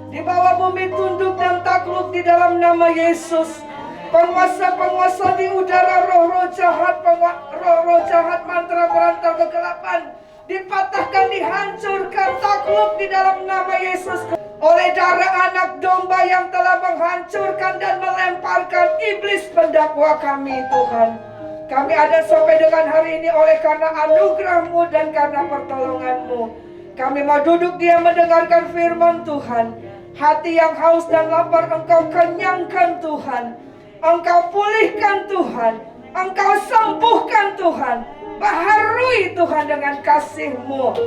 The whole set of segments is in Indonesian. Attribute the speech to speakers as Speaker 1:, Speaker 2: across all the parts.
Speaker 1: di bawah bumi tunduk dan takluk di dalam nama Yesus. Penguasa-penguasa di udara, roh-roh jahat, roh-roh jahat, mantra berantar kegelapan, dipatahkan, dihancurkan, takluk di dalam nama Yesus. Oleh darah anak domba yang telah menghancurkan dan melemparkan iblis pendakwa kami, Tuhan. Kami ada sampai dengan hari ini oleh karena anugerah-Mu dan karena pertolongan-Mu. Kami mau duduk diam mendengarkan firman Tuhan. Hati yang haus dan lapar Engkau kenyangkan, Tuhan. Engkau pulihkan, Tuhan. Engkau sembuhkan, Tuhan. Baharui, Tuhan, dengan kasih-Mu.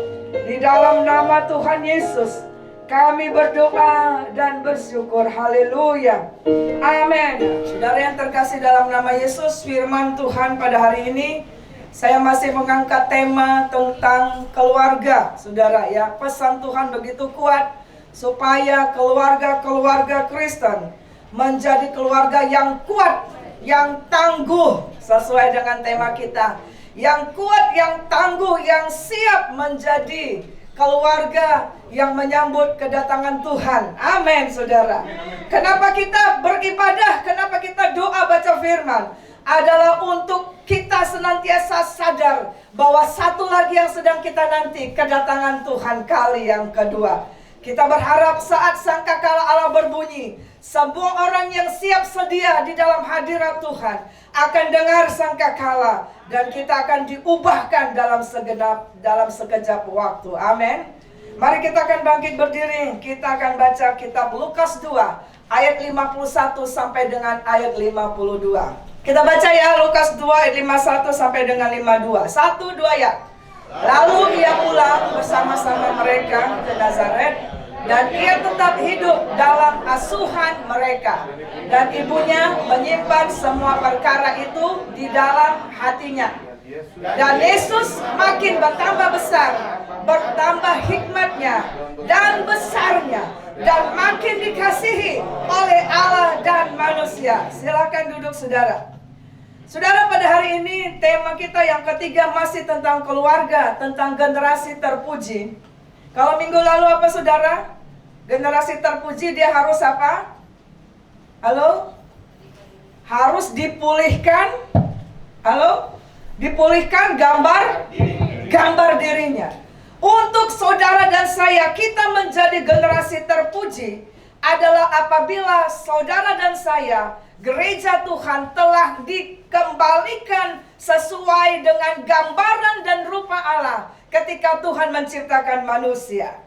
Speaker 1: Di dalam nama Tuhan Yesus kami berdoa dan bersyukur. Haleluya. Amin. Saudara yang terkasih dalam nama Yesus, firman Tuhan pada hari ini saya masih mengangkat tema tentang keluarga. Saudara ya, pesan Tuhan begitu kuat supaya keluarga-keluarga Kristen menjadi keluarga yang kuat, yang tangguh, sesuai dengan tema kita. Yang kuat, yang tangguh, yang siap menjadi keluarga yang menyambut kedatangan Tuhan. Amin, saudara. Kenapa kita beribadah? Kenapa kita doa baca firman? Adalah untuk kita senantiasa sadar bahwa satu lagi yang sedang kita nanti, kedatangan Tuhan kali yang kedua. Kita berharap saat sangkakala Allah berbunyi, semua orang yang siap sedia di dalam hadirat Tuhan akan dengar sangkakala, dan kita akan diubahkan dalam sekejap waktu. Amin. Mari kita akan bangkit berdiri. Kita akan baca kitab Lukas 2 ayat 51 sampai dengan ayat 52. Kita baca ya, Lukas 2 ayat 51 sampai dengan 52. 1, 2 ya. Lalu ia pulang bersama-sama mereka ke Nazaret, dan ia tetap hidup dalam asuhan mereka. Dan ibunya menyimpan semua perkara itu di dalam hatinya. Dan Yesus makin bertambah besar, bertambah hikmatnya dan besarnya, dan makin dikasihi oleh Allah dan manusia. Silakan duduk, saudara. Saudara, pada hari ini tema kita yang ketiga masih tentang keluarga, tentang generasi terpuji. Kalau minggu lalu apa, saudara? Generasi terpuji dia harus apa? Halo? Harus dipulihkan. Halo? Dipulihkan gambar dirinya. Untuk saudara dan saya, kita menjadi generasi terpuji adalah apabila saudara dan saya, gereja Tuhan telah dikembalikan sesuai dengan gambaran dan rupa Allah ketika Tuhan menciptakan manusia.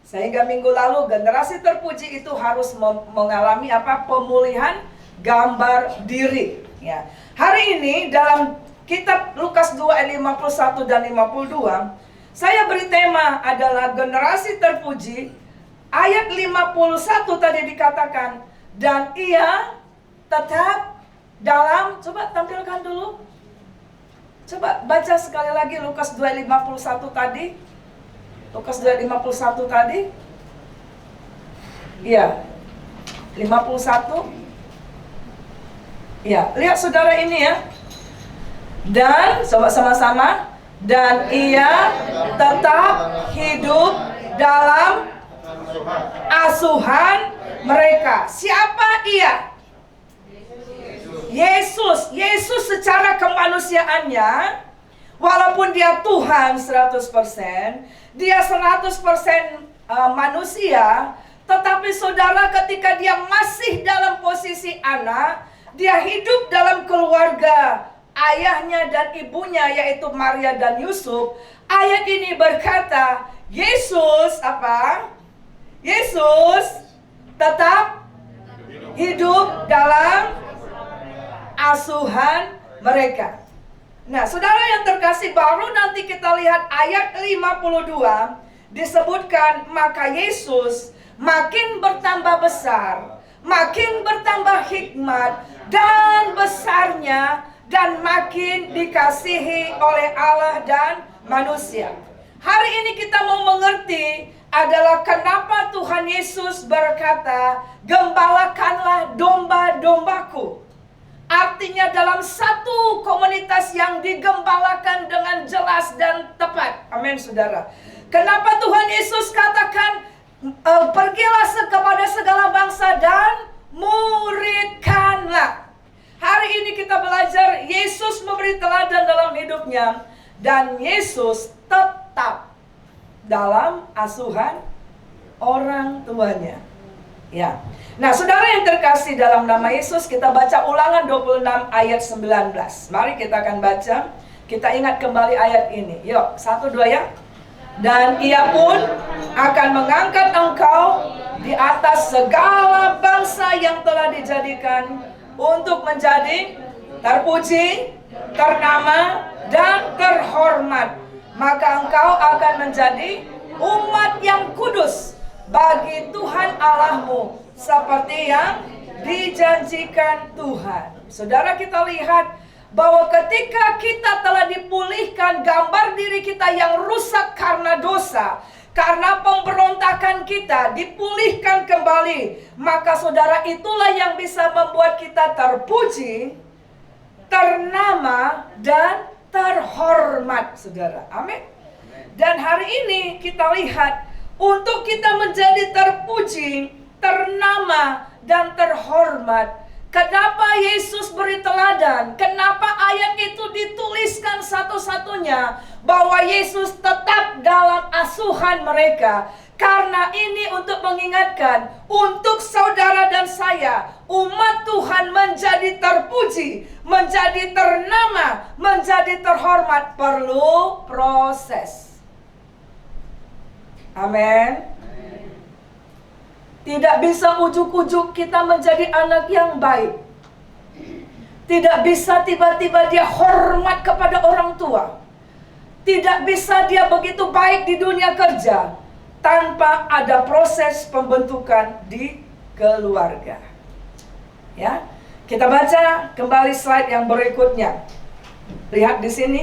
Speaker 1: Sehingga minggu lalu generasi terpuji itu harus mengalami apa? Pemulihan gambar diri. Ya. Hari ini dalam kitab Lukas 2 ayat 51 dan 52, saya beri tema adalah generasi terpuji. Ayat 51 tadi dikatakan, dan ia tetap dalam, coba tampilkan dulu. Coba baca sekali lagi Lukas 2 ayat 51 tadi. Lukas 2 ayat 51 tadi. Iya. 51. Ya, lihat saudara ini ya. Dan coba sama-sama, dan ia tetap hidup dalam asuhan mereka. Siapa ia? Yesus. Yesus secara kemanusiaannya, walaupun dia Tuhan 100%, dia 100% manusia, tetapi saudara, ketika dia masih dalam posisi anak, dia hidup dalam keluarga ayahnya dan ibunya, yaitu Maria dan Yusuf. Ayat ini berkata, Yesus apa? Yesus tetap hidup dalam asuhan mereka. Nah, saudara yang terkasih, baru nanti kita lihat ayat 52 disebutkan, maka Yesus makin bertambah besar, makin bertambah hikmat dan besarnya, dan makin dikasihi oleh Allah dan manusia. Hari ini kita mau mengerti adalah kenapa Tuhan Yesus berkata, gembalakanlah domba-dombaku. Artinya dalam satu komunitas yang digembalakan dengan jelas dan tepat. Amin, saudara. Kenapa Tuhan Yesus katakan Pergilah kepada segala bangsa dan muridkanlah. Hari ini kita belajar Yesus memberi teladan dalam hidupnya, dan Yesus tetap dalam asuhan orang tuanya. Ya. Nah, saudara yang terkasih dalam nama Yesus, kita baca Ulangan 26 ayat 19. Mari kita akan baca. Kita ingat kembali ayat ini. Yuk, 1, 2 ya. Dan ia pun akan mengangkat engkau di atas segala bangsa yang telah dijadikan untuk menjadi terpuji, ternama, dan terhormat. Maka engkau akan menjadi umat yang kudus bagi Tuhan Allahmu, seperti yang dijanjikan Tuhan. Saudara, kita lihat bahwa ketika kita telah dipulihkan gambar diri kita yang rusak karena dosa, karena pemberontakan kita dipulihkan kembali, maka saudara, itulah yang bisa membuat kita terpuji, ternama, dan terhormat, saudara. Amin. Dan hari ini kita lihat, untuk kita menjadi terpuji, ternama, dan terhormat, kenapa Yesus beri teladan? Kenapa ayat itu dituliskan satu-satunya? Bahwa Yesus tetap dalam asuhan mereka. Karena ini untuk mengingatkan, untuk saudara dan saya, umat Tuhan menjadi terpuji, menjadi ternama, menjadi terhormat, perlu proses. Amin. Tidak bisa ujuk-ujuk kita menjadi anak yang baik. Tidak bisa tiba-tiba dia hormat kepada orang tua. Tidak bisa dia begitu baik di dunia kerja tanpa ada proses pembentukan di keluarga. Ya, kita baca kembali slide yang berikutnya. Lihat di sini.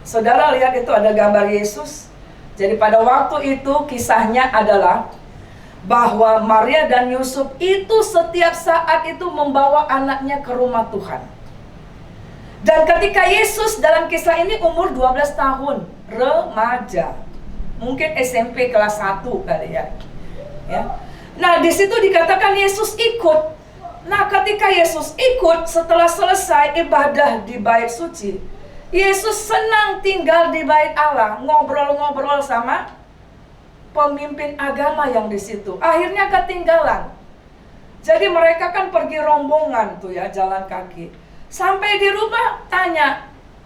Speaker 1: Saudara lihat, itu ada gambar Yesus. Jadi pada waktu itu kisahnya adalah bahwa Maria dan Yusuf itu setiap saat itu membawa anaknya ke rumah Tuhan. Dan ketika Yesus dalam kisah ini umur 12 tahun, remaja. Mungkin SMP kelas 1 kali ya. Nah, di situ dikatakan Yesus ikut. Nah, ketika Yesus ikut setelah selesai ibadah di bait suci, Yesus senang tinggal di bait Allah, ngobrol-ngobrol sama pemimpin agama yang di situ. Akhirnya ketinggalan. Jadi mereka kan pergi rombongan tuh ya, jalan kaki. Sampai di rumah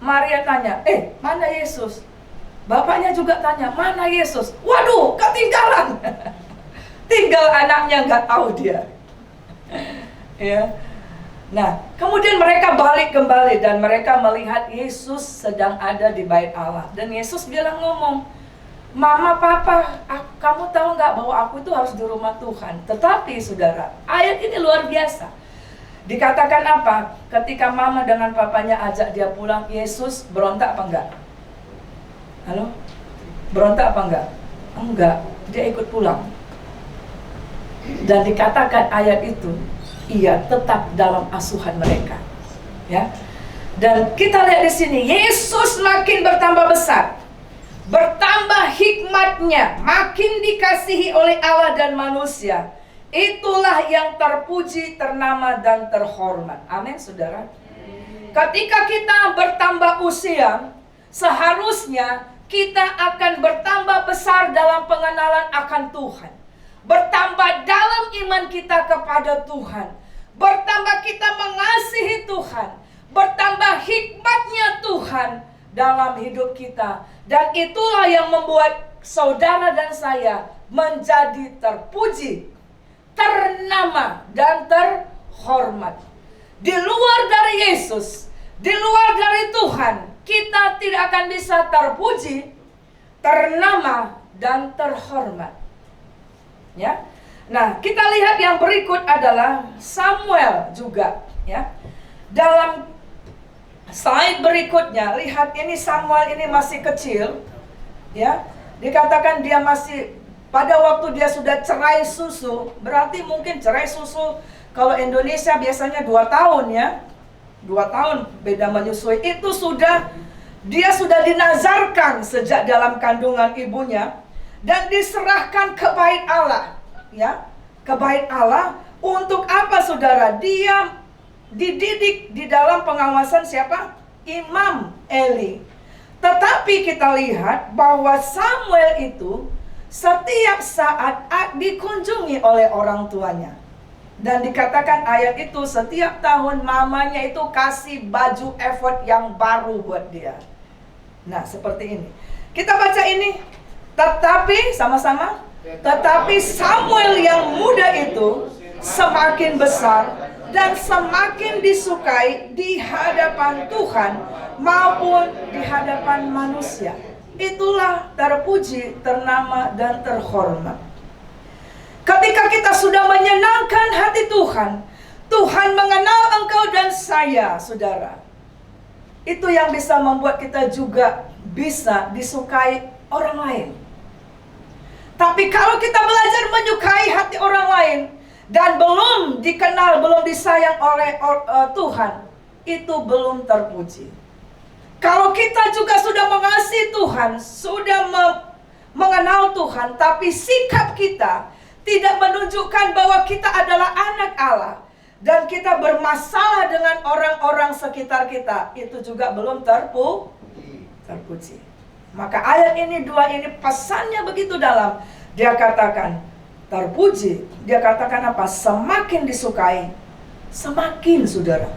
Speaker 1: Maria tanya, mana Yesus? Bapaknya juga tanya, mana Yesus? Waduh, ketinggalan. Tinggal anaknya, nggak tahu dia. Ya. Nah, kemudian mereka balik kembali dan mereka melihat Yesus sedang ada di bait Allah. Dan Yesus bilang ngomong, Mama, Papa, kamu tahu nggak bahwa aku itu harus di rumah Tuhan? Tetapi saudara, ayat ini luar biasa. Dikatakan apa? Ketika Mama dengan Papanya ajak dia pulang, Yesus berontak apa enggak? Halo? Berontak apa enggak? Enggak, dia ikut pulang. Dan dikatakan ayat itu, ia tetap dalam asuhan mereka. Ya. Dan kita lihat di sini, Yesus makin bertambah besar. Bertambah hikmatnya, makin dikasihi oleh Allah dan manusia. Itulah yang terpuji, ternama, dan terhormat. Amin, saudara. Ketika kita bertambah usia, seharusnya kita akan bertambah besar dalam pengenalan akan Tuhan. Bertambah dalam iman kita kepada Tuhan. Bertambah kita mengasihi Tuhan. Bertambah hikmatnya Tuhan dalam hidup kita. Dan itulah yang membuat saudara dan saya menjadi terpuji, ternama, dan terhormat. Di luar dari Yesus, di luar dari Tuhan, kita tidak akan bisa terpuji, ternama, dan terhormat. Ya. Nah, kita lihat yang berikut adalah Samuel juga, ya. Dalam slide berikutnya, lihat ini Samuel ini masih kecil, ya. Dikatakan dia masih, pada waktu dia sudah cerai susu, berarti mungkin cerai susu kalau Indonesia biasanya 2 tahun ya. 2 tahun beda menyusui. Itu sudah, dia sudah dinazarkan sejak dalam kandungan ibunya. dan diserahkan ke bait Allah, ya, ke bait Allah. Untuk apa, saudara? Dia dididik di dalam pengawasan siapa? Imam Eli. Tetapi kita lihat bahwa Samuel itu setiap saat dikunjungi oleh orang tuanya. Dan dikatakan ayat itu setiap tahun mamanya itu kasih baju efod yang baru buat dia. Nah, seperti ini. Kita baca ini. Tetapi sama-sama. Tetapi Samuel yang muda itu semakin besar dan semakin disukai di hadapan Tuhan maupun di hadapan manusia. Itulah terpuji, ternama, dan terhormat. Ketika kita sudah menyenangkan hati Tuhan, Tuhan mengenal engkau dan saya, saudara. Itu yang bisa membuat kita juga bisa disukai orang lain. Tapi kalau kita belajar menyukai hati orang lain dan belum dikenal, belum disayang oleh Tuhan, itu belum terpuji. Kalau kita juga sudah mengasihi Tuhan, sudah mengenal Tuhan, tapi sikap kita tidak menunjukkan bahwa kita adalah anak Allah, dan kita bermasalah dengan orang-orang sekitar kita, itu juga belum terpuji. Maka ayat ini, dua ini pesannya begitu dalam. Dia katakan terpuji. Dia katakan apa? Semakin disukai, semakin, saudara.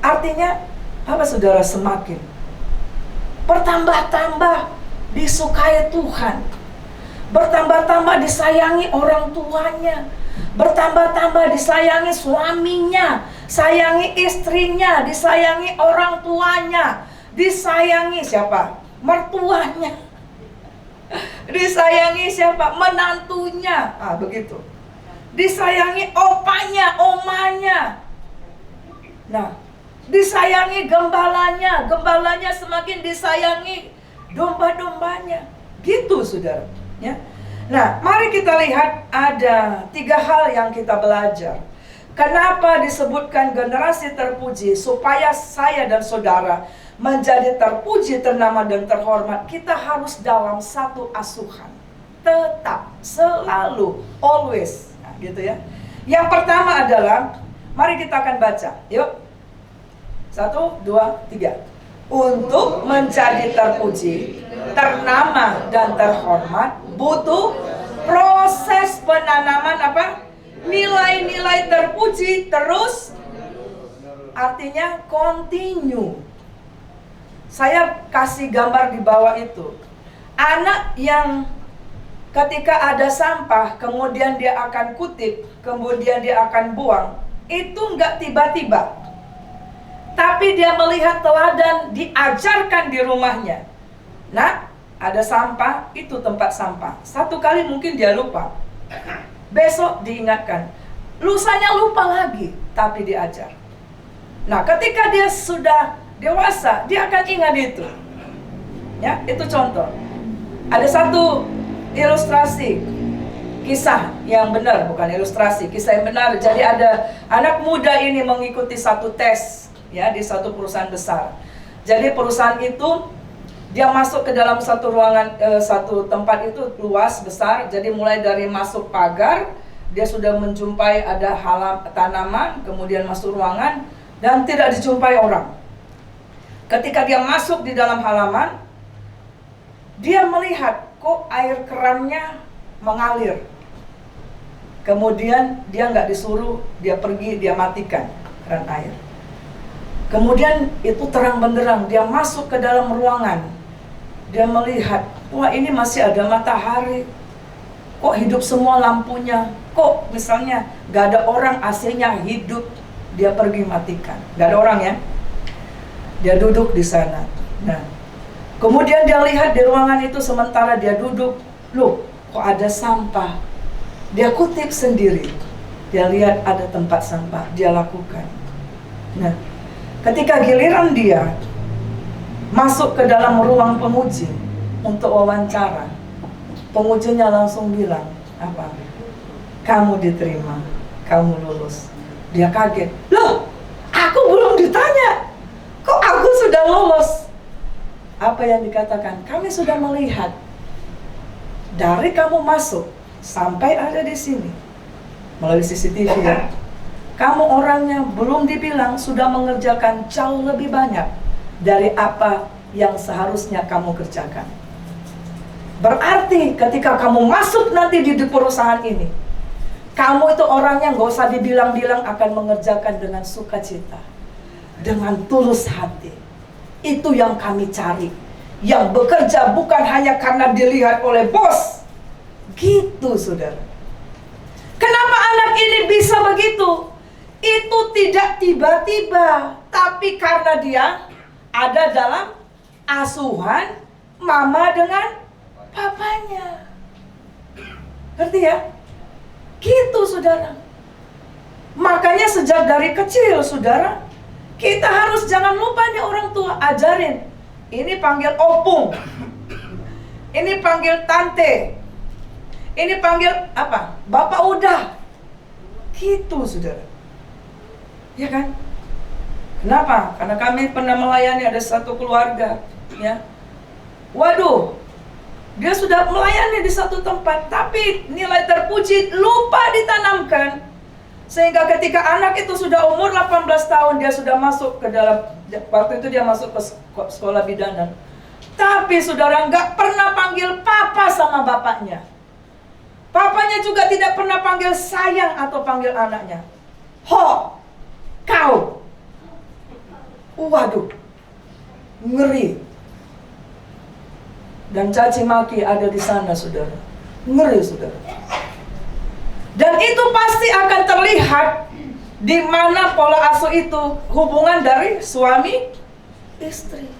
Speaker 1: Artinya apa, saudara? Semakin bertambah-tambah disukai Tuhan, bertambah-tambah disayangi orang tuanya, bertambah-tambah disayangi suaminya, sayangi istrinya, disayangi orang tuanya, disayangi siapa? Mertuanya, disayangi siapa? Menantunya. Begitu. Disayangi opanya, omanya. Nah, disayangi gembalanya, gembalanya semakin disayangi domba-dombanya. Gitu, saudara. Ya. Nah, mari kita lihat ada 3 hal yang kita belajar. Kenapa disebutkan generasi terpuji? Supaya saya dan saudara menjadi terpuji, ternama, dan terhormat, kita harus dalam satu asuhan. Tetap, selalu, always. Nah, gitu ya. Yang pertama adalah, mari kita akan baca. Yuk. 1, 2, 3. Untuk menjadi terpuji, ternama, dan terhormat, butuh proses penanaman apa? Nilai-nilai terpuji terus, artinya continue. Saya kasih gambar di bawah itu. Anak yang ketika ada sampah, kemudian dia akan kutip, kemudian dia akan buang, itu enggak tiba-tiba. Tapi dia melihat teladan, diajarkan di rumahnya. Nah, ada sampah, itu tempat sampah. Satu kali mungkin dia lupa. Besok diingatkan. Lusanya lupa lagi, tapi diajar. Nah, ketika dia sudah dewasa, dia akan ingat itu. Ya, itu contoh. Ada satu ilustrasi, kisah yang benar, bukan ilustrasi, kisah yang benar. Jadi ada anak muda ini mengikuti satu tes, ya, di satu perusahaan besar. Jadi perusahaan itu dia masuk ke dalam satu ruangan, satu tempat itu luas besar. Jadi mulai dari masuk pagar, dia sudah menjumpai ada tanaman, kemudian masuk ruangan dan tidak dijumpai orang. Ketika dia masuk di dalam halaman, dia melihat kok air kerannya mengalir. Kemudian dia nggak disuruh, dia pergi, dia matikan keran air. Kemudian itu terang benderang, dia masuk ke dalam ruangan. Dia melihat, wah ini masih ada matahari. Kok hidup semua lampunya? Kok misalnya nggak ada orang, AC-nya hidup. Dia pergi matikan. Nggak ada orang ya. Dia duduk di sana. Nah, kemudian dia lihat di ruangan itu sementara dia duduk, loh, kok ada sampah? Dia kutip sendiri. Dia lihat ada tempat sampah, dia lakukan. Nah, ketika giliran dia masuk ke dalam ruang penguji untuk wawancara, pengujinya langsung bilang, apa? Kamu diterima, kamu lulus. Dia kaget. Loh, aku belum ditanya. Kok aku sudah lolos? Apa yang dikatakan? Kami sudah melihat Dari kamu masuk sampai ada di sini melalui CCTV ya, kamu orangnya belum dibilang sudah mengerjakan jauh lebih banyak dari apa yang seharusnya kamu kerjakan. Berarti ketika kamu masuk nanti di perusahaan ini, kamu itu orangnya nggak usah dibilang-bilang akan mengerjakan dengan sukacita, dengan tulus hati. Itu yang kami cari. Yang bekerja bukan hanya karena dilihat oleh bos. Gitu saudara. Kenapa anak ini bisa begitu? Itu tidak tiba-tiba, tapi karena dia ada dalam asuhan mama dengan papanya. Ngerti ya? Gitu saudara. Makanya sejak dari kecil saudara, kita harus jangan lupa nih orang tua ajarin. Ini panggil opung, ini panggil tante, ini panggil apa? Bapak udah. Gitu saudara. Ya kan? Kenapa? Karena kami pernah melayani ada satu keluarga, ya. Waduh, dia sudah melayani di satu tempat, tapi nilai terpuji lupa ditanamkan. Sehingga ketika anak itu sudah umur 18 tahun, dia sudah masuk ke dalam, waktu itu dia masuk ke sekolah bidanan. Tapi saudara nggak pernah panggil papa sama bapaknya. Papanya juga tidak pernah panggil sayang atau panggil anaknya. Ho, kau. Waduh, ngeri. Dan caci maki ada di sana saudara. Ngeri saudara. Dan itu pasti akan terlihat di mana pola asuh itu hubungan dari suami istri.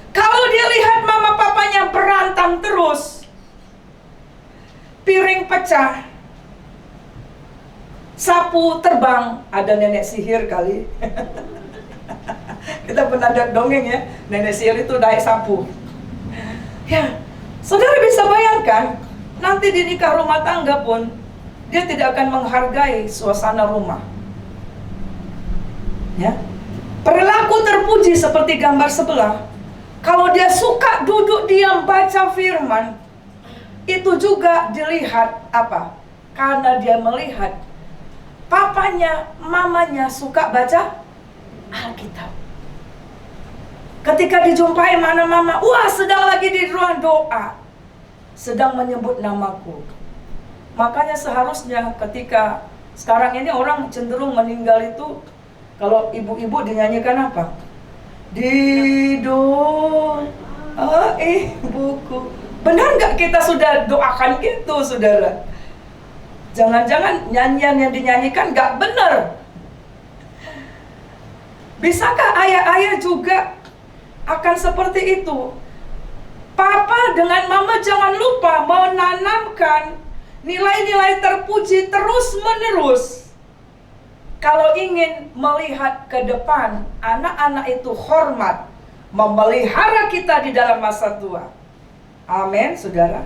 Speaker 1: Kalau dia lihat mama papanya berantem terus, piring pecah, sapu terbang, ada nenek sihir kali. Kita pernah ada dongeng ya, nenek sihir itu naik sapu. Ya, saudara bisa bayangkan, nanti di nikah rumah tangga pun dia tidak akan menghargai suasana rumah. Ya. Perilaku terpuji seperti gambar sebelah. Kalau dia suka duduk diam baca firman, itu juga dilihat apa? Karena dia melihat papanya, mamanya suka baca Alkitab. Ketika dijumpai mana mama, wah sedang lagi di ruang doa, sedang menyebut namaku. Makanya seharusnya ketika sekarang ini orang cenderung meninggal itu, kalau ibu-ibu dinyanyikan apa? Dido, ibuku. Benar nggak kita sudah doakan gitu saudara? Jangan-jangan nyanyian yang dinyanyikan nggak benar. Bisakah ayah-ayah juga akan seperti itu? Papa dengan mama jangan lupa menanamkan nilai-nilai terpuji terus-menerus. Kalau ingin melihat ke depan, anak-anak itu hormat, memelihara kita di dalam masa tua. Amin, saudara.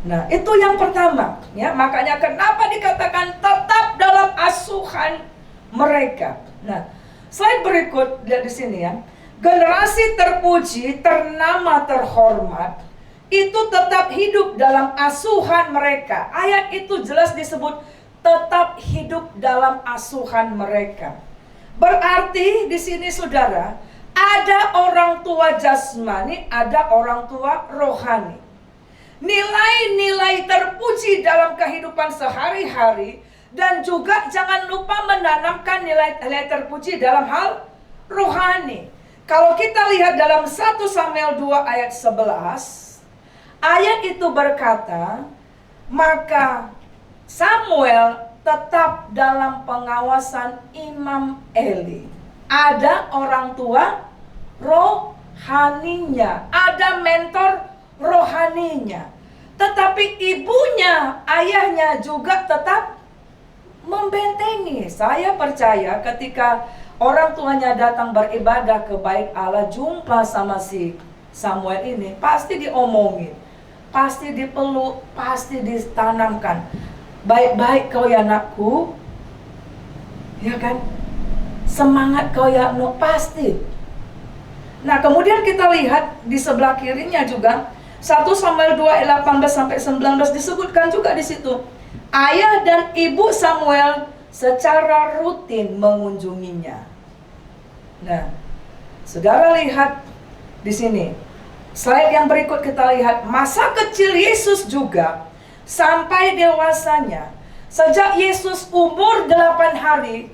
Speaker 1: Nah, itu yang pertama, ya. Makanya kenapa dikatakan tetap dalam asuhan mereka. Nah, slide berikut lihat di sini ya. Generasi terpuji, ternama, terhormat itu tetap hidup dalam asuhan mereka. Ayat itu jelas disebut tetap hidup dalam asuhan mereka. Berarti di sini saudara, ada orang tua jasmani, ada orang tua rohani. Nilai-nilai terpuji dalam kehidupan sehari-hari, dan juga jangan lupa menanamkan nilai-nilai terpuji dalam hal rohani. Kalau kita lihat dalam 1 Samuel 2 ayat 11, ayat itu berkata, maka Samuel tetap dalam pengawasan Imam Eli. Ada orang tua rohaninya, ada mentor rohaninya. Tetapi ibunya, ayahnya juga tetap membentengi. Saya percaya ketika orang tuanya datang beribadah ke bait Allah, jumpa sama si Samuel ini, pasti diomongin, pasti dipeluk, pasti ditanamkan. Baik-baik kau ya anakku, ya kan? Semangat kau ya pasti. Nah kemudian kita lihat di sebelah kirinya juga, 1 Samuel 2 ayat 18 sampai 19 disebutkan juga di situ. Ayah dan ibu Samuel secara rutin mengunjunginya. Nah, saudara lihat di sini. Slide yang berikut kita lihat masa kecil Yesus juga sampai dewasanya. Sejak Yesus umur 8 hari,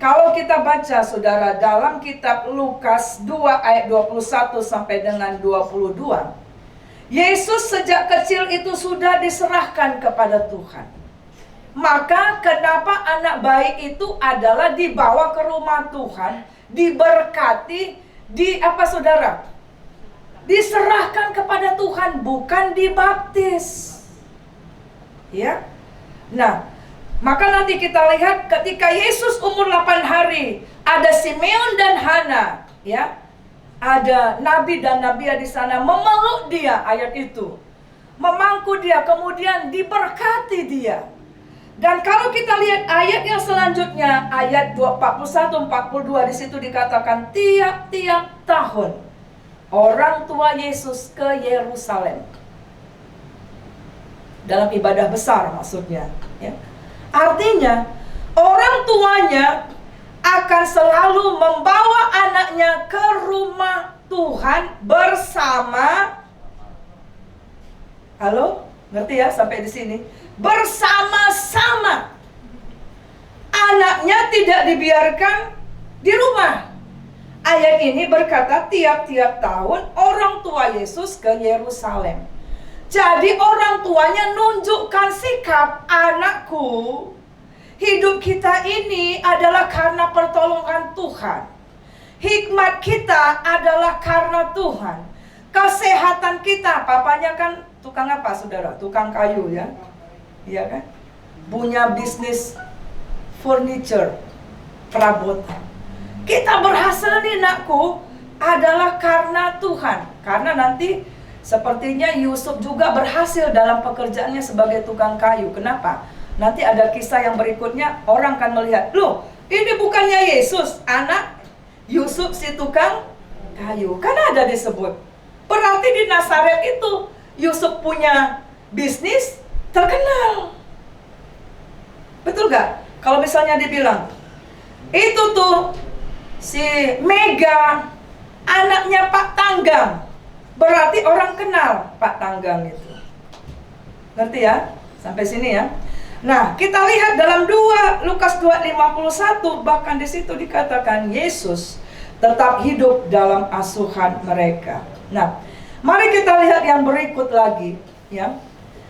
Speaker 1: kalau kita baca saudara dalam kitab Lukas 2 ayat 21 sampai dengan 22, Yesus sejak kecil itu sudah diserahkan kepada Tuhan. Maka kenapa anak bayi itu adalah dibawa ke rumah Tuhan, diberkati, saudara? Diserahkan kepada Tuhan, bukan dibaptis. Ya. Nah, maka nanti kita lihat ketika Yesus umur 8 hari, ada Simeon dan Hana, ya. Ada nabi dan nabiya di sana memeluk dia, ayat itu. Memangku dia, kemudian diberkati dia. Dan kalau kita lihat ayat yang selanjutnya, ayat 41-42 di situ dikatakan tiap-tiap tahun orang tua Yesus ke Yerusalem. Dalam ibadah besar maksudnya, ya. Artinya orang tuanya akan selalu membawa anaknya ke rumah Tuhan bersama. Halo? Ngerti ya sampai di sini? Bersama-sama. Anaknya tidak dibiarkan di rumah. Ayat ini berkata tiap-tiap tahun orang tua Yesus ke Yerusalem. Jadi orang tuanya nunjukkan sikap, anakku, hidup kita ini adalah karena pertolongan Tuhan. Hikmat kita adalah karena Tuhan. Kesehatan kita, papanya kan tukang apa saudara? Tukang kayu ya. Iya kan? Punya bisnis furniture, perabotan. Kita berhasil nih nakku adalah karena Tuhan. Karena nanti sepertinya Yusuf juga berhasil dalam pekerjaannya sebagai tukang kayu. Kenapa? Nanti ada kisah yang berikutnya, orang akan melihat, loh ini bukannya Yesus, anak Yusuf si tukang kayu. Kan ada disebut. Berarti di Nazaret itu Yusuf punya bisnis terkenal. Betul gak? Kalau misalnya dibilang, itu tuh si Mega anaknya Pak Tanggang, berarti orang kenal Pak Tanggang itu. Ngerti ya? Sampai sini ya. Nah, kita lihat dalam Lukas 2:51, bahkan di situ dikatakan Yesus tetap hidup dalam asuhan mereka. Nah, mari kita lihat yang berikut lagi ya.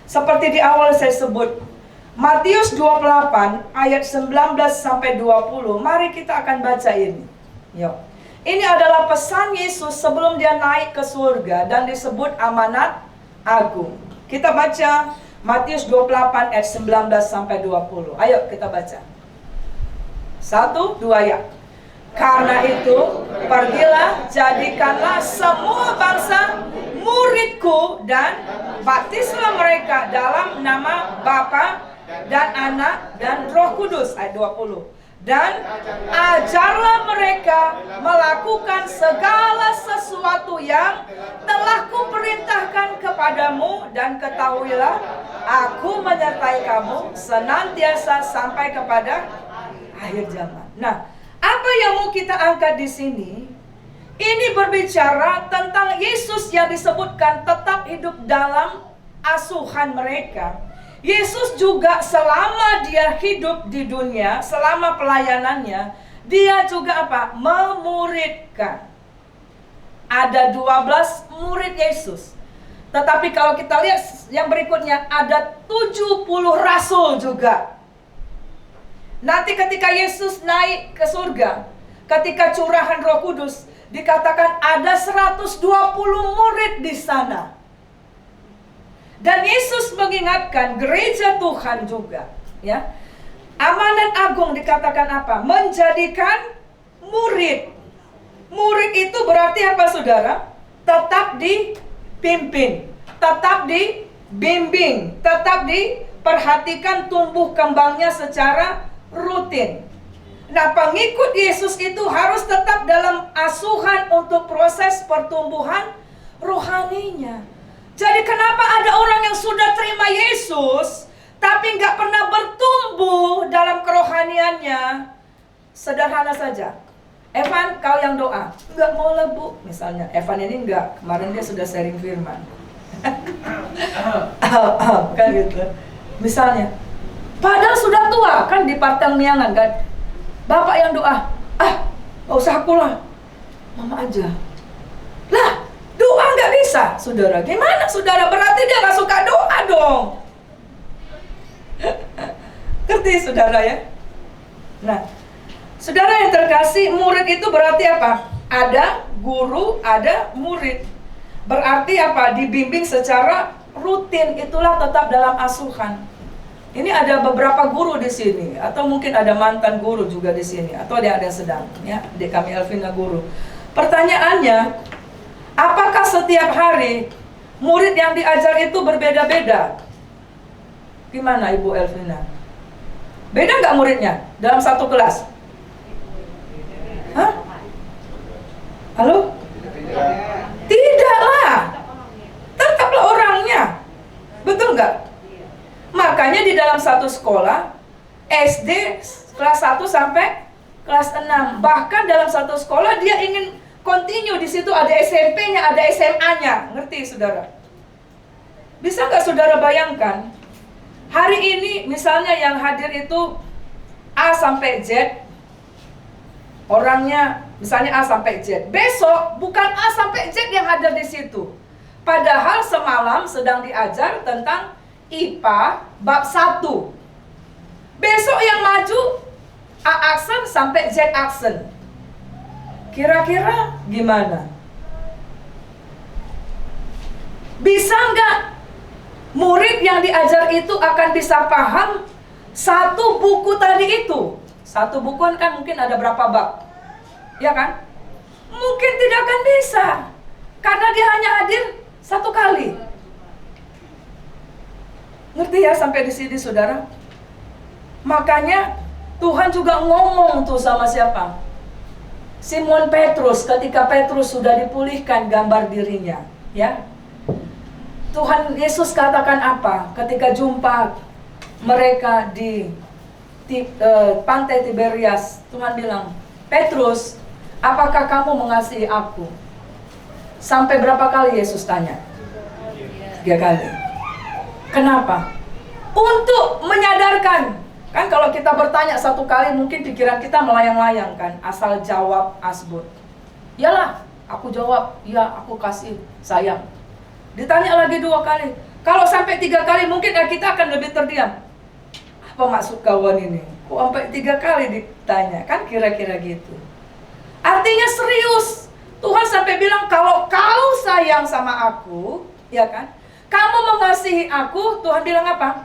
Speaker 1: Seperti di awal saya sebut Matius 28 ayat 19 sampai 20. Mari kita akan baca ini. Yuk. Ini adalah pesan Yesus sebelum dia naik ke surga dan disebut amanat agung. Kita baca Matius 28 ayat 19 sampai 20. Ayo kita baca. 1, 2 ya. Karena itu, pergilah, jadikanlah semua bangsa muridku dan baptislah mereka dalam nama Bapa dan Anak dan Roh Kudus. Ayat 20. Dan ajarlah mereka melakukan segala sesuatu yang telah kuperintahkan kepadamu, dan ketahuilah aku menyertai kamu senantiasa sampai kepada akhir zaman. Nah, apa yang mau kita angkat di sini? Ini berbicara tentang Yesus yang disebutkan tetap hidup dalam asuhan mereka. Yesus juga selama dia hidup di dunia, selama pelayanannya, dia juga apa? Memuridkan. Ada 12 murid Yesus. Tetapi kalau kita lihat yang berikutnya, ada 70 rasul juga. Nanti ketika Yesus naik ke surga, ketika curahan Roh Kudus, dikatakan ada 120 murid di sana. Dan Yesus mengingatkan gereja Tuhan juga, ya. Amanat agung dikatakan apa? Menjadikan murid. Murid itu berarti apa, saudara? Tetap dipimpin, tetap dibimbing, tetap diperhatikan tumbuh kembangnya secara rutin. Nah, pengikut Yesus itu harus tetap dalam asuhan untuk proses pertumbuhan rohaninya. Jadi kenapa ada orang yang sudah terima Yesus tapi nggak pernah bertumbuh dalam kerohaniannya? Sederhana saja. Evan, kau yang doa. Nggak mau lah Bu. Misalnya, Evan ini nggak. Kemarin dia sudah sharing firman. Kan gitu. Misalnya, padahal sudah tua kan di Parteng Miangan kan. Bapak yang doa. Nggak usah aku lah. Mama aja. Lah, doa nggak bisa, saudara. Gimana saudara? Berarti dia nggak suka doa dong. Ngerti saudara ya? Nah, saudara yang terkasih, murid itu berarti apa? Ada guru, ada murid. Berarti apa? Dibimbing secara rutin, itulah tetap dalam asuhan. Ini ada beberapa guru di sini, atau mungkin ada mantan guru juga di sini, atau ada yang sedang, ya. Di kami Elvina guru. Pertanyaannya, apakah setiap hari murid yang diajar itu berbeda-beda? Gimana Ibu Elvina? Beda nggak muridnya dalam satu kelas? Hah? Halo? Tidaklah. Tetaplah orangnya. Betul nggak? Makanya di dalam satu sekolah SD kelas 1 sampai kelas 6, bahkan dalam satu sekolah dia ingin continue, di situ ada SMP-nya, ada SMA-nya. Ngerti saudara? Bisa nggak saudara bayangkan? Hari ini misalnya yang hadir itu A sampai Z. Orangnya misalnya A sampai Z. Besok bukan A sampai Z yang hadir di situ. Padahal semalam sedang diajar tentang IPA bab 1. Besok yang maju A aksen sampai Z aksen. Kira-kira gimana? Bisa nggak murid yang diajar itu akan bisa paham satu buku tadi itu? Satu buku kan mungkin ada berapa bab, ya kan? Mungkin tidak akan bisa, karena dia hanya hadir satu kali. Ngerti ya sampai di sini saudara? Makanya Tuhan juga ngomong tuh sama siapa? Simon Petrus, ketika Petrus sudah dipulihkan gambar dirinya, ya. Tuhan Yesus katakan apa? Ketika jumpa mereka di pantai Tiberias, Tuhan bilang, Petrus, apakah kamu mengasihi aku? Sampai berapa kali Yesus tanya? 3 kali. Kenapa? Untuk menyadarkan. Kan kalau kita bertanya 1 kali, mungkin pikiran kita melayang-layang kan, asal jawab asbut. Yalah, aku jawab, ya aku kasih, sayang. Ditanya lagi 2 kali. Kalau sampai 3 kali, mungkin kita akan lebih terdiam. Apa maksud kawan ini? Kok sampai 3 kali ditanya? Kan kira-kira gitu. Artinya serius. Tuhan sampai bilang, kalau kau sayang sama aku, ya kan? Kamu mengasihi aku, Tuhan bilang apa?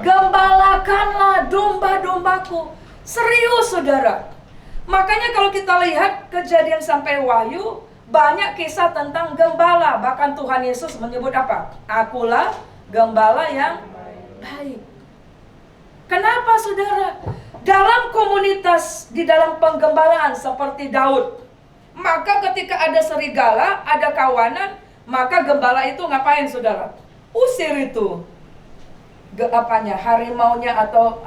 Speaker 1: Gembalakanlah domba-dombaku. Serius saudara. Makanya kalau kita lihat Kejadian sampai Wahyu, banyak kisah tentang gembala. Bahkan Tuhan Yesus menyebut apa? Akulah gembala yang baik. Kenapa saudara? Dalam komunitas, di dalam penggembalaan seperti Daud, maka ketika ada serigala, ada kawanan, maka gembala itu ngapain saudara? Usir itu harimaunya atau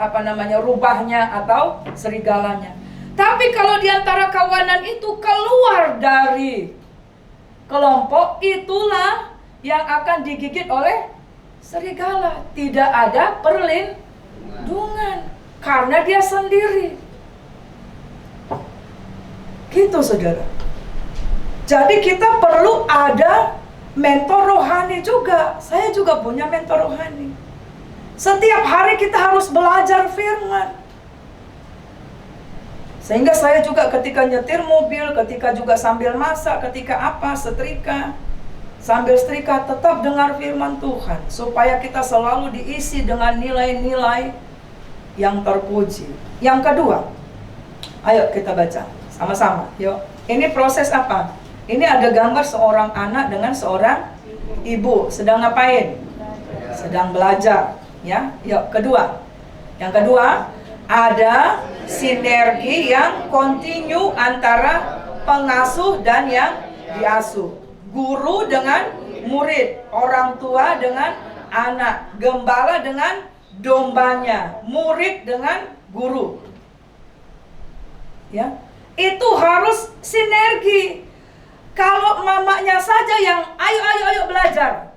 Speaker 1: rubahnya atau serigalanya. Tapi kalau diantara kawanan itu keluar dari kelompok, itulah yang akan digigit oleh serigala. Tidak ada perlindungan karena dia sendiri. Gitu saudara. Jadi kita perlu ada mentor rohani juga. Saya juga punya mentor rohani. Setiap hari kita harus belajar firman. Sehingga saya juga ketika nyetir mobil, ketika juga sambil masak, ketika setrika, sambil setrika tetap dengar firman Tuhan. Supaya kita selalu diisi dengan nilai-nilai yang terpuji. Yang kedua, ayo kita baca sama-sama. Yuk. Ini proses apa? Ini ada gambar seorang anak dengan seorang ibu. Sedang ngapain? Sedang belajar. Ya, yuk kedua. Yang kedua, ada sinergi yang kontinu antara pengasuh dan yang diasuh. Guru dengan murid, orang tua dengan anak, gembala dengan dombanya, murid dengan guru. Ya, itu harus sinergi. Kalau mamanya saja yang ayo belajar,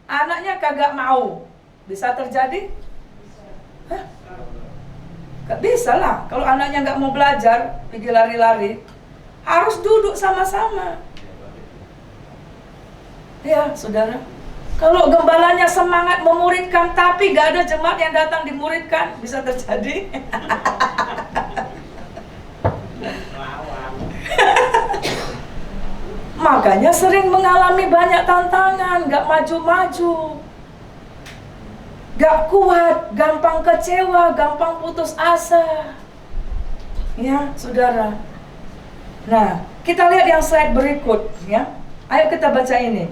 Speaker 1: anaknya kagak mau, bisa terjadi? Hah? Gak bisa lah. Kalau anaknya gak mau belajar, pergi lari-lari, harus duduk sama-sama. Ya, saudara. Kalau gembalanya semangat memuridkan, tapi gak ada jemaat yang datang dimuridkan, bisa terjadi. Makanya sering mengalami banyak tantangan, gak maju-maju, gak kuat, gampang kecewa, gampang putus asa. Ya, saudara. Nah, kita lihat yang slide berikut, ya. Ayo kita baca ini.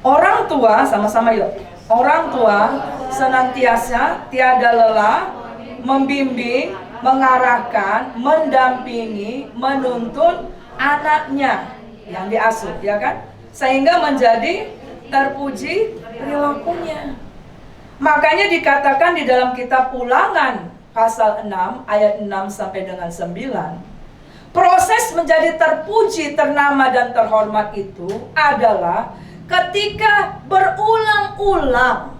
Speaker 1: Orang tua, sama-sama yuk. Orang tua senantiasa tiada lelah membimbing, mengarahkan, mendampingi, menuntun anaknya yang diasuh, ya kan? Sehingga menjadi terpuji perilakunya. Makanya dikatakan di dalam kitab Ulangan pasal 6 ayat 6 sampai dengan 9, proses menjadi terpuji, ternama dan terhormat itu adalah ketika berulang-ulang,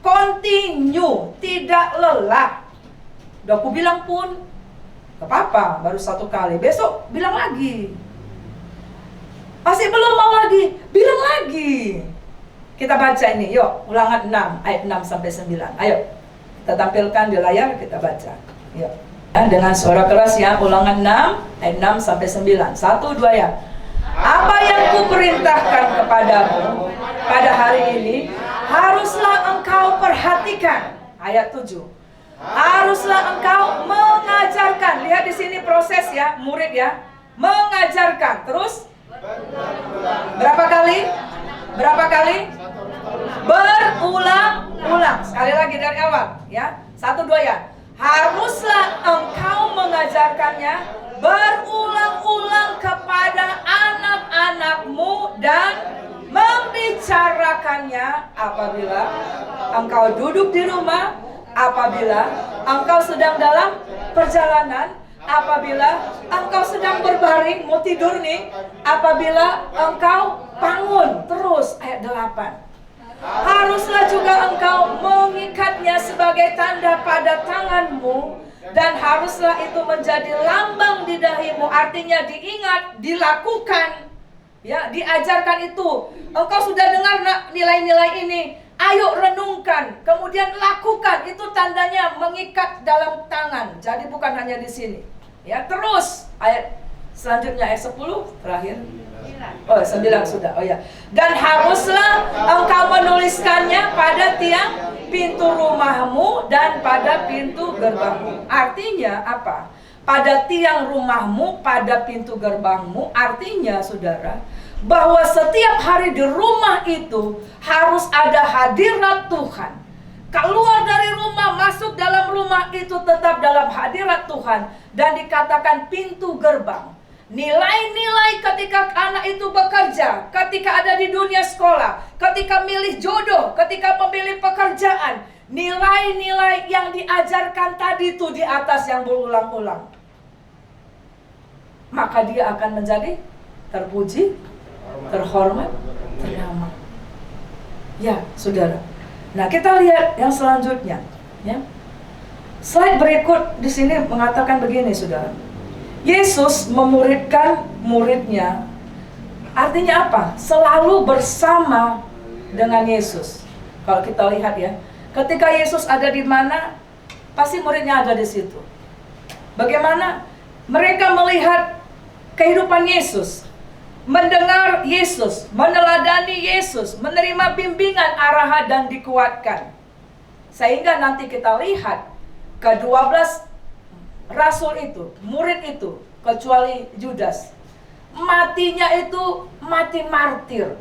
Speaker 1: continue, tidak lelah. Udah aku bilang pun gak apa-apa, baru satu kali, besok bilang lagi. Masih belum mau lagi, bilang lagi. Kita baca ini, yuk. Ulangan 6 ayat 6 sampai 9. Ayo, kita tampilkan di layar, kita baca. Yuk. Dengan suara keras ya, Ulangan 6 ayat 6 sampai 9. 1, 2 ya. Apa yang kuperintahkan kepadamu pada hari ini, haruslah engkau perhatikan. Ayat 7. Haruslah engkau mengajarkan. Lihat di sini proses ya, murid ya. Mengajarkan. Terus berapa kali? Berapa kali? Berulang-ulang. Sekali lagi dari awal ya. 1, 2 ya. Haruslah engkau mengajarkannya berulang-ulang kepada anak-anakmu dan membicarakannya apabila engkau duduk di rumah, apabila engkau sedang dalam perjalanan, apabila engkau sedang berbaring, mau tidur nih, apabila engkau bangun. Terus ayat 8. Haruslah juga engkau mengikatnya sebagai tanda pada tanganmu, dan haruslah itu menjadi lambang di dahimu. Artinya diingat, dilakukan, ya, diajarkan itu. Engkau sudah dengar nilai-nilai ini, ayo renungkan, kemudian lakukan. Itu tandanya mengikat dalam tangan. Jadi bukan hanya di sini. Ya, terus ayat selanjutnya ayat 10 terakhir. Oh, 9 sudah. Oh ya. Dan haruslah engkau menuliskannya pada tiang pintu rumahmu dan pada pintu gerbangmu. Artinya apa? Pada tiang rumahmu, pada pintu gerbangmu. Artinya, saudara, bahwa setiap hari di rumah itu harus ada hadirat Tuhan. Keluar dari rumah, masuk dalam rumah itu tetap dalam hadirat Tuhan. Dan dikatakan pintu gerbang. Nilai-nilai ketika anak itu bekerja, ketika ada di dunia sekolah, ketika milih jodoh, ketika memilih pekerjaan, nilai-nilai yang diajarkan tadi itu di atas yang berulang-ulang, maka dia akan menjadi terpuji, terhormat, ternama. Ya, saudara. Nah, kita lihat yang selanjutnya, ya. Slide berikut di sini mengatakan begini, saudara. Yesus memuridkan muridnya. Artinya apa? Selalu bersama dengan Yesus. Kalau kita lihat ya, ketika Yesus ada di mana, pasti muridnya ada di situ. Bagaimana mereka melihat kehidupan Yesus, mendengar Yesus, meneladani Yesus, menerima bimbingan, arahan, dan dikuatkan. Sehingga nanti kita lihat ke-12 rasul itu, murid itu, kecuali Judas, matinya itu mati martir,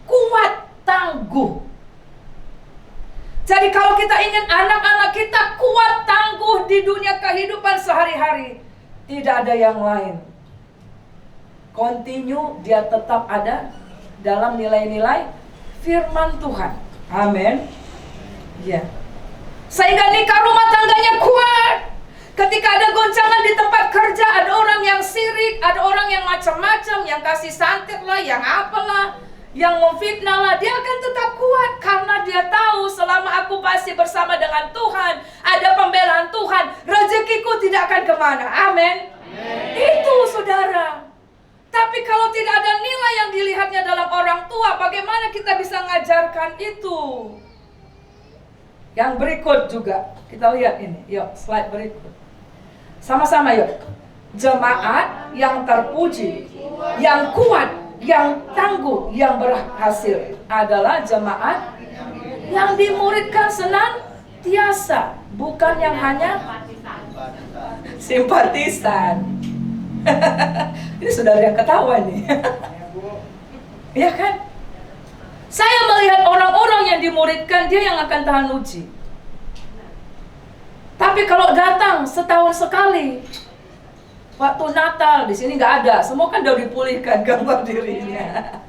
Speaker 1: kuat, tangguh. Jadi kalau kita ingin anak-anak kita kuat, tangguh di dunia kehidupan sehari-hari, tidak ada yang lain. Continue, dia tetap ada dalam nilai-nilai firman Tuhan. Amin. Ya. Sehingga nikah rumah tangganya kuat. Ketika ada goncangan di tempat kerja, ada orang yang sirik, ada orang yang macam-macam, yang kasih santet lah, yang apalah, yang memfitnah lah, dia akan tetap kuat karena dia tahu selama aku masih bersama dengan Tuhan, ada pembelaan Tuhan, rezekiku tidak akan kemana. Amin. Itu saudara. Tapi kalau tidak ada nilai yang dilihatnya dalam orang tua, bagaimana kita bisa mengajarkan itu? Yang berikut juga, kita lihat ini. Yuk, slide berikut. Sama-sama yuk. Jemaat yang terpuji, yang kuat, yang tangguh, yang berhasil adalah jemaat yang dimuridkan senantiasa, bukan yang hanya simpatisan. Ini saudara yang ketawa nih. Iya kan? Saya melihat orang-orang yang dimuridkan, dia yang akan tahan uji. Tapi kalau datang setahun sekali, waktu Natal di sini nggak ada, semua kan udah dipulihkan gambar dirinya.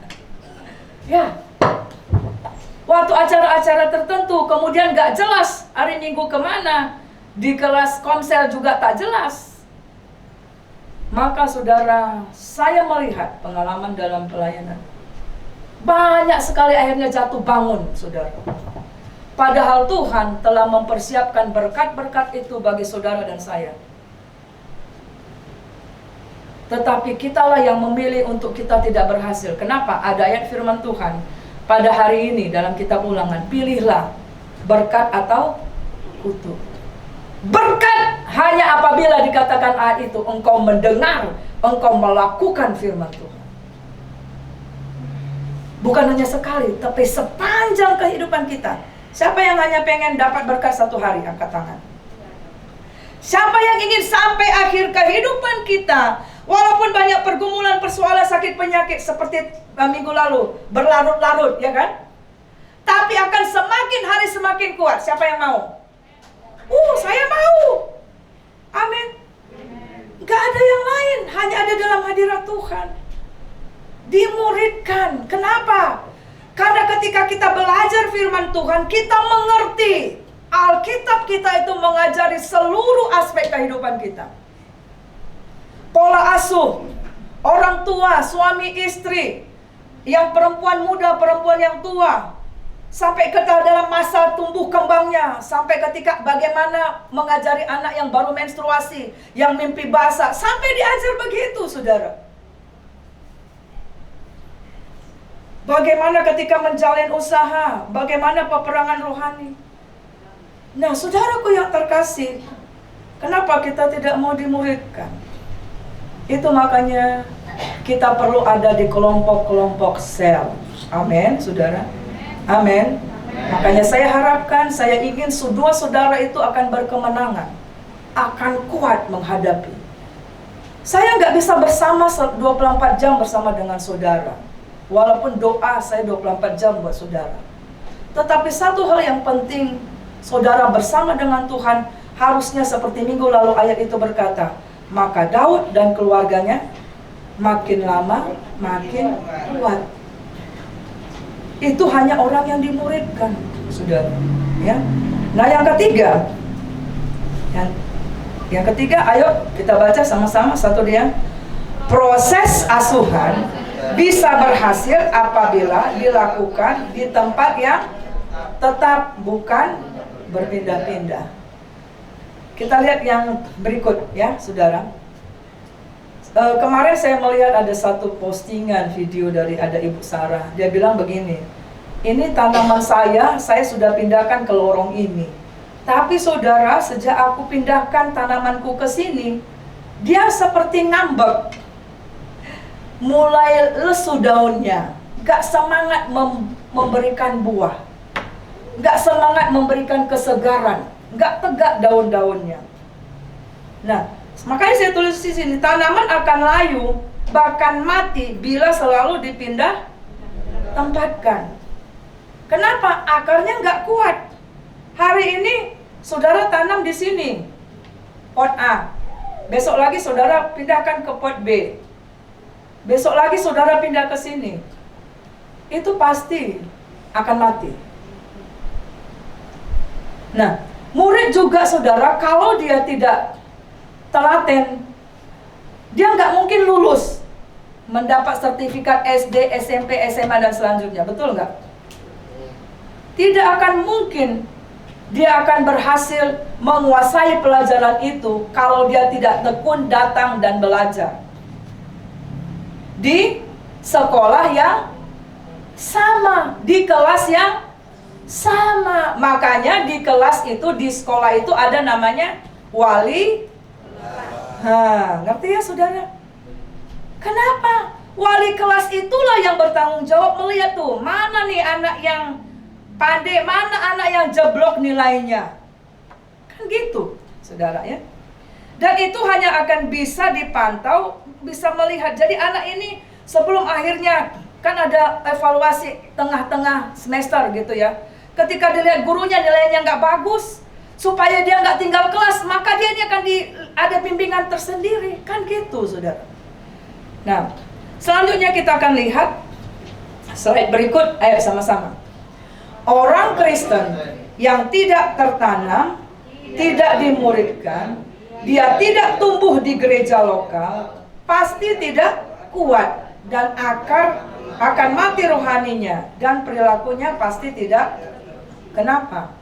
Speaker 1: Ya, waktu acara-acara tertentu, kemudian nggak jelas hari Minggu kemana, di kelas komsel juga tak jelas. Maka saudara, saya melihat pengalaman dalam pelayanan, banyak sekali akhirnya jatuh bangun, saudara. Padahal Tuhan telah mempersiapkan berkat-berkat itu bagi saudara dan saya. Tetapi kitalah yang memilih untuk kita tidak berhasil. Kenapa? Ada ayat firman Tuhan pada hari ini dalam kitab Ulangan, pilihlah berkat atau kutuk. Berkat hanya apabila dikatakan ayat itu, engkau mendengar, engkau melakukan firman Tuhan. Bukan hanya sekali, tapi sepanjang kehidupan kita. Siapa yang hanya pengen dapat berkat satu hari? Angkat tangan. Siapa yang ingin sampai akhir kehidupan kita, walaupun banyak pergumulan, persoalan, sakit, penyakit seperti minggu lalu, berlarut-larut, ya kan? Tapi akan semakin hari semakin kuat. Siapa yang mau? Saya mau. Amin. Gak ada yang lain, hanya ada dalam hadirat Tuhan. Dimuridkan. Kenapa? Karena ketika kita belajar firman Tuhan, kita mengerti. Alkitab kita itu mengajari seluruh aspek kehidupan kita. Pola asuh, orang tua, suami istri, yang perempuan muda, perempuan yang tua, sampai ke dalam masa tumbuh kembangnya, sampai ketika bagaimana mengajari anak yang baru menstruasi, yang mimpi basah, sampai diajar begitu, saudara. Bagaimana ketika menjalin usaha, bagaimana peperangan rohani. Nah, saudaraku yang terkasih, kenapa kita tidak mau dimuridkan? Itu makanya kita perlu ada di kelompok-kelompok sel. Amin, saudara. Amin. Makanya saya harapkan, saya ingin saudara itu akan berkemenangan, akan kuat menghadapi. Saya nggak bisa bersama 24 jam bersama dengan saudara. Walaupun doa saya 24 jam buat saudara. Tetapi satu hal yang penting, saudara bersama dengan Tuhan harusnya seperti minggu lalu ayat itu berkata, maka Daud dan keluarganya makin lama makin kuat. Itu hanya orang yang dimuridkan, saudara. Ya. Nah, yang ketiga, yang ketiga, ayo kita baca sama-sama satu dia. Proses asuhan bisa berhasil apabila dilakukan di tempat yang tetap, bukan berpindah-pindah. Kita lihat yang berikut ya, saudara. Kemarin saya melihat ada satu postingan video dari ada Ibu Sarah. Dia bilang begini, ini tanaman saya sudah pindahkan ke lorong ini. Tapi saudara, sejak aku pindahkan tanamanku ke sini, dia seperti ngambek. Mulai lesu daunnya, gak semangat memberikan buah, gak semangat memberikan kesegaran, gak tegak daun-daunnya. Nah, makanya saya tulis di sini, tanaman akan layu, bahkan mati bila selalu dipindah tempatkan. Kenapa? Akarnya gak kuat. Hari ini saudara tanam di sini, pot A. Besok lagi saudara pindahkan ke pot B. Besok lagi saudara pindah ke sini. itu pasti akan mati. Nah, murid juga saudara, kalau dia tidak telaten, dia nggak mungkin lulus mendapat sertifikat SD, SMP, SMA dan selanjutnya, betul nggak? Tidak akan mungkin dia akan berhasil menguasai pelajaran itu kalau dia tidak tekun datang dan belajar di sekolah yang sama, di kelas yang sama. Makanya di kelas itu, di sekolah itu ada namanya wali. Ngerti ya saudara? Kenapa? Wali kelas itulah yang bertanggung jawab melihat tuh, mana nih anak yang pandai, mana anak yang jeblok nilainya. Kan gitu, saudara ya. Dan itu hanya akan bisa dipantau, bisa melihat. Jadi anak ini sebelum akhirnya, kan ada evaluasi tengah-tengah semester gitu ya. Ketika dilihat gurunya nilainya nggak bagus, supaya dia nggak tinggal kelas, maka dia ini akan ada bimbingan tersendiri. Kan gitu, saudara. Nah, selanjutnya kita akan lihat slide berikut. Ayo sama-sama. Orang Kristen yang tidak tertanam, tidak dimuridkan, dia tidak tumbuh di gereja lokal, pasti tidak kuat dan akan mati rohaninya dan perilakunya pasti tidak. Kenapa?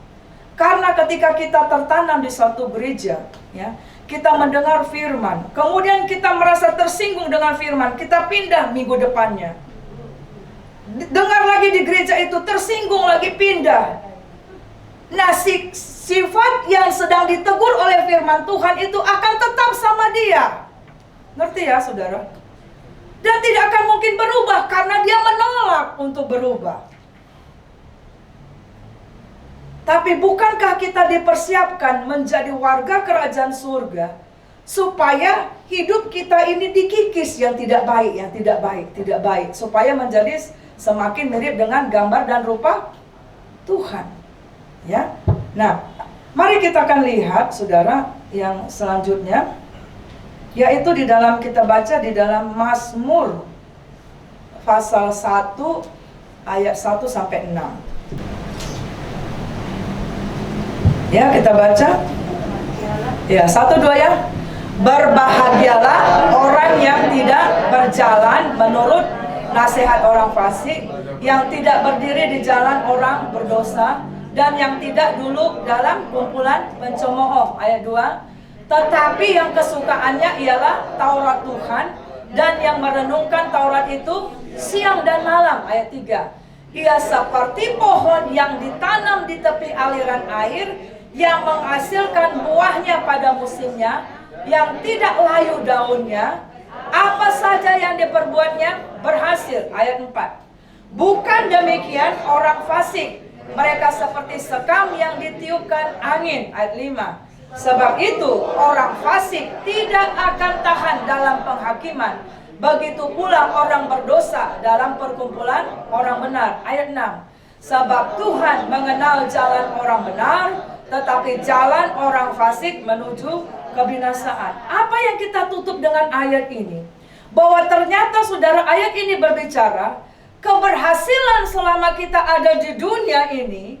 Speaker 1: Karena ketika kita tertanam di suatu gereja, ya, kita mendengar firman, kemudian kita merasa tersinggung dengan firman, kita pindah minggu depannya. Dengar lagi di gereja itu, tersinggung lagi, pindah. Nah, sifat yang sedang ditegur oleh firman Tuhan itu akan tetap sama dia. Ngerti ya saudara? Dan tidak akan mungkin berubah karena dia menolak untuk berubah. Tapi bukankah kita dipersiapkan menjadi warga kerajaan surga supaya hidup kita ini dikikis yang tidak baik, yang tidak baik, tidak baik, supaya menjadi semakin mirip dengan gambar dan rupa Tuhan. Ya. Nah, mari kita akan lihat saudara yang selanjutnya, yaitu di dalam, kita baca di dalam Mazmur pasal 1 ayat 1 sampai 6. Ya, kita baca. Ya, 1-2 ya. Berbahagialah orang yang tidak berjalan menurut nasihat orang fasik, yang tidak berdiri di jalan orang berdosa, dan yang tidak duduk dalam kumpulan pencemooh. Ayat 2. Tetapi yang kesukaannya ialah Taurat Tuhan, dan yang merenungkan Taurat itu siang dan malam. Ayat 3. Ia seperti pohon yang ditanam di tepi aliran air, yang menghasilkan buahnya pada musimnya, yang tidak layu daunnya, apa saja yang diperbuatnya berhasil. Ayat 4. Bukan demikian orang fasik, mereka seperti sekam yang ditiupkan angin. Ayat 5. Sebab itu orang fasik tidak akan tahan dalam penghakiman, begitu pula orang berdosa dalam perkumpulan orang benar. Ayat 6. Sebab Tuhan mengenal jalan orang benar, tetapi jalan orang fasik menuju kebinasaan. Apa yang kita tutup dengan ayat ini? Bahwa ternyata saudara, ayat ini berbicara keberhasilan selama kita ada di dunia ini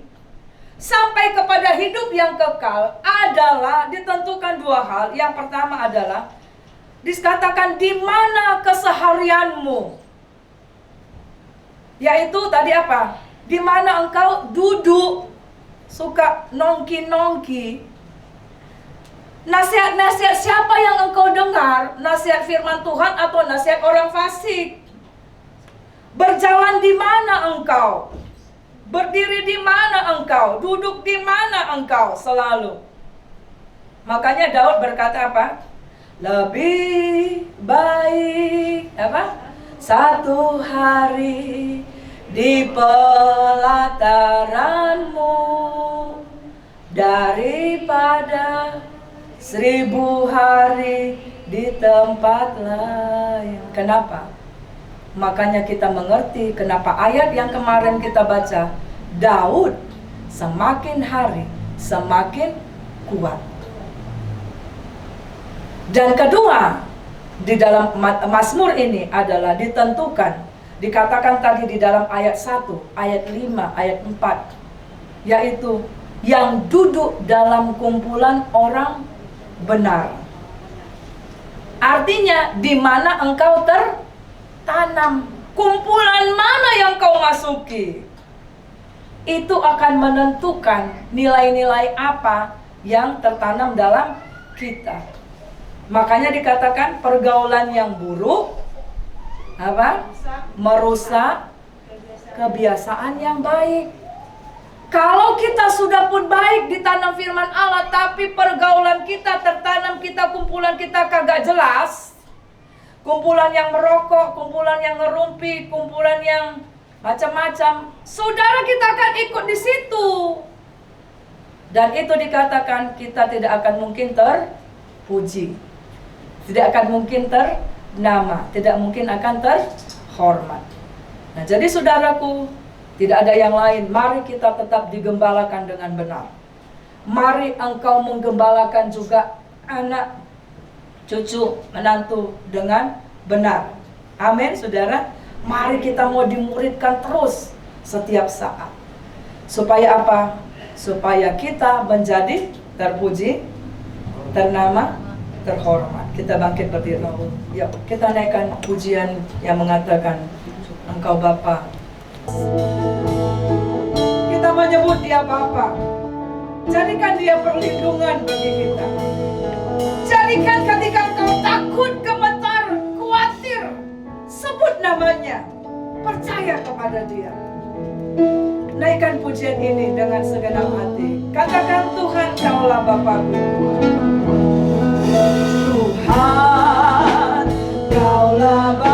Speaker 1: sampai kepada hidup yang kekal adalah ditentukan dua hal. Yang pertama adalah dikatakan di mana keseharianmu, yaitu tadi apa? Di mana engkau duduk, suka nongki-nongki. Nasihat-nasihat siapa yang engkau dengar? Nasihat firman Tuhan atau nasihat orang fasik? Berjalan di mana engkau? Berdiri di mana engkau? Duduk di mana engkau selalu? Makanya Daud berkata apa? Lebih baik apa? Satu hari di pelataranmu daripada 1000 hari di tempat lain. Kenapa? Makanya kita mengerti kenapa ayat yang kemarin kita baca, Daud semakin hari semakin kuat. Dan kedua, di dalam Mazmur ini adalah ditentukan Dikatakan tadi di dalam ayat 1, ayat 5, ayat 4, yaitu yang duduk dalam kumpulan orang benar. Artinya di mana engkau tertanam, kumpulan mana yang kau masuki, itu akan menentukan nilai-nilai apa yang tertanam dalam kita. Makanya dikatakan pergaulan yang buruk merusak kebiasaan yang baik. Kalau kita sudah pun baik ditanam firman Allah, tapi pergaulan kita tertanam, kita kumpulan kita kagak jelas, kumpulan yang merokok, kumpulan yang ngerumpi, kumpulan yang macam-macam, saudara, kita akan ikut di situ. Dan itu dikatakan kita tidak akan mungkin terpuji, tidak akan mungkin ternama, tidak mungkin akan terhormat. Nah, jadi saudaraku, tidak ada yang lain. Mari kita tetap digembalakan dengan benar. Mari engkau menggembalakan juga anak, cucu, menantu dengan benar. Amin, saudara. Mari kita mau dimuridkan terus setiap saat. Supaya apa? Supaya kita menjadi terpuji, ternama, terhormat. Kita bangkit berdiri. Yuk, kita naikkan pujian yang mengatakan, Engkau Bapa. Kita menyebut Dia Bapa. Jadikan Dia perlindungan bagi kita. Jadikan ketika engkau takut, gemetar, khawatir, sebut namanya, percaya kepada Dia. Naikkan pujian ini dengan segenap hati. Katakan, Tuhan, Kaulah Bapakku. Tuhan, Kaulah Bapakku.